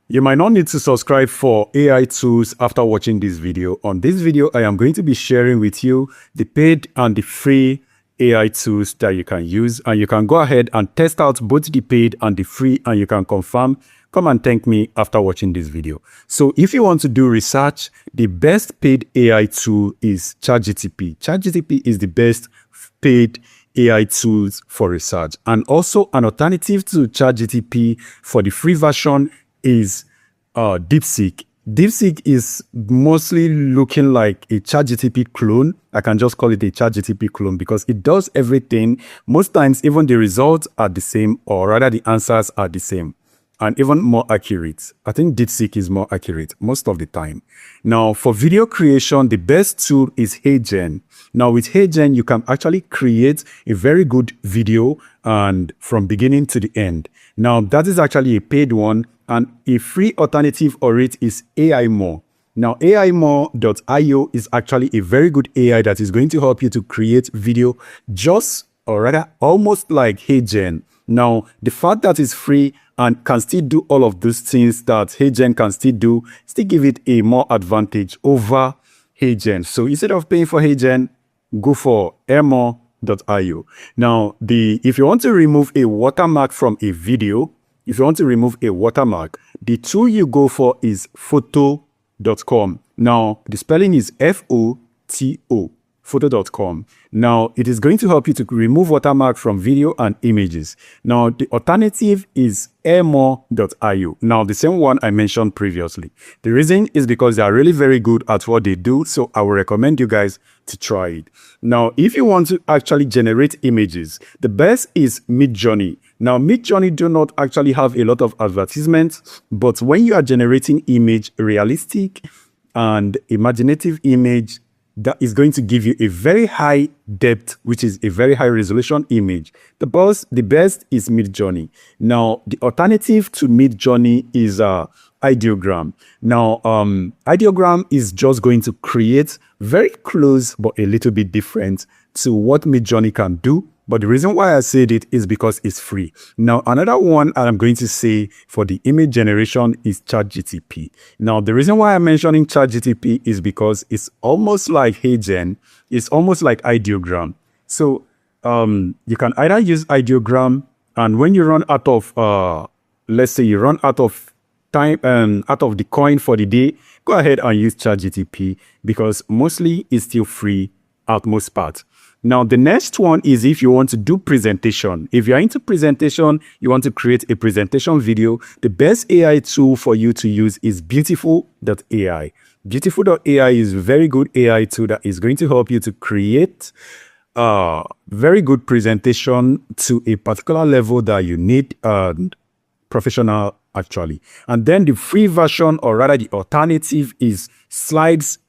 You might not need to subscribe for AI tools after watching this video. On this video, I am going to be sharing with you the paid and the free AI tools that you can use, and you can go ahead and test out both the paid and the free, and you can confirm. Come and thank me after watching this video. So if you want to do research, the best paid AI tool is ChatGPT. ChatGPT is the best paid AI tools for research. And also an alternative to ChatGPT for the free version is DeepSeek. DeepSeek is mostly looking like a ChatGPT clone. I can just call it a ChatGPT clone because it does everything. Most times, even the results are the same, or rather the answers are the same, and even more accurate. I think DeepSeek is more accurate most of the time. Now, for video creation, the best tool is HeyGen. Now, with HeyGen, you can actually create a very good video and from beginning to the end. Now, that is actually a paid one, and a free alternative or it is AIMore. Now, AIMore.io is actually a very good AI that is going to help you to create video just, or rather, almost like HeyGen. Now, the fact that it's free and can still do all of those things that HeyGen can still do, still give it a more advantage over HeyGen. So instead of paying for HeyGen, go for AIMore.io. Now, if you want to remove a watermark from a video, the tool you go for is photo.com. Now, the spelling is F-O-T-O. Photo.com. Now, it is going to help you to remove watermark from video and images. Now, the alternative is airmore.io. Now, the same one I mentioned previously. The reason is because they are really very good at what they do, so I will recommend you guys to try it. Now, if you want to actually generate images, the best is Midjourney. Now, Midjourney do not actually have a lot of advertisements, but when you are generating image, realistic and imaginative image, that is going to give you a very high depth, which is a very high resolution image. The best is Midjourney. Now, the alternative to Midjourney is Ideogram. Now, Ideogram is just going to create very close but a little bit different to what Midjourney can do. But the reason why I said it is because it's free. Now, another one I'm going to say for the image generation is ChatGPT. Now, the reason why I'm mentioning ChatGPT is because it's almost like HeyGen. It's almost like Ideogram. So you can either use Ideogram, and when you run out of, let's say you run out of time, out of the coin for the day, go ahead and use ChatGPT because mostly it's still free at most part. Now, the next one is if you want to do presentation. If you're into presentation, you want to create a presentation video, the best AI tool for you to use is Beautiful.ai. Beautiful.ai is a very good AI tool that is going to help you to create a very good presentation to a particular level that you need, professional actually. And then the free version, or rather the alternative, is Slidesai.io.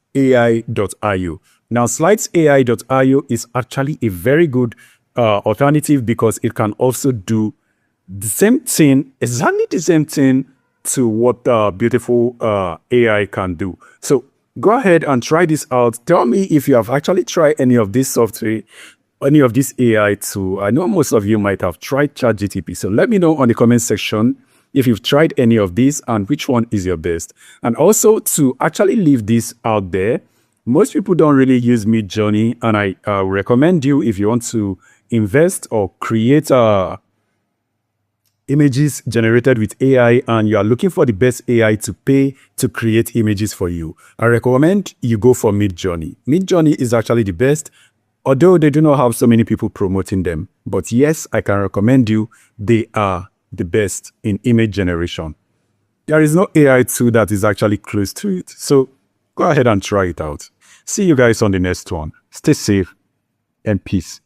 Now, Slidesai.io is actually a very good alternative because it can also do the same thing, exactly the same thing to what Beautiful AI can do. So go ahead and try this out. Tell me if you have actually tried any of this software, any of this AI tool. I know most of you might have tried ChatGPT. So let me know on the comment section if you've tried any of these and which one is your best. And also to actually leave this out there, most people don't really use Midjourney, and I recommend you, if you want to invest or create images generated with AI and you are looking for the best AI to pay to create images for you, I recommend you go for Midjourney. Midjourney is actually the best, although they do not have so many people promoting them. But yes, I can recommend you, they are the best in image generation. There is no AI tool that is actually close to it. So go ahead and try it out. See you guys on the next one. Stay safe and peace.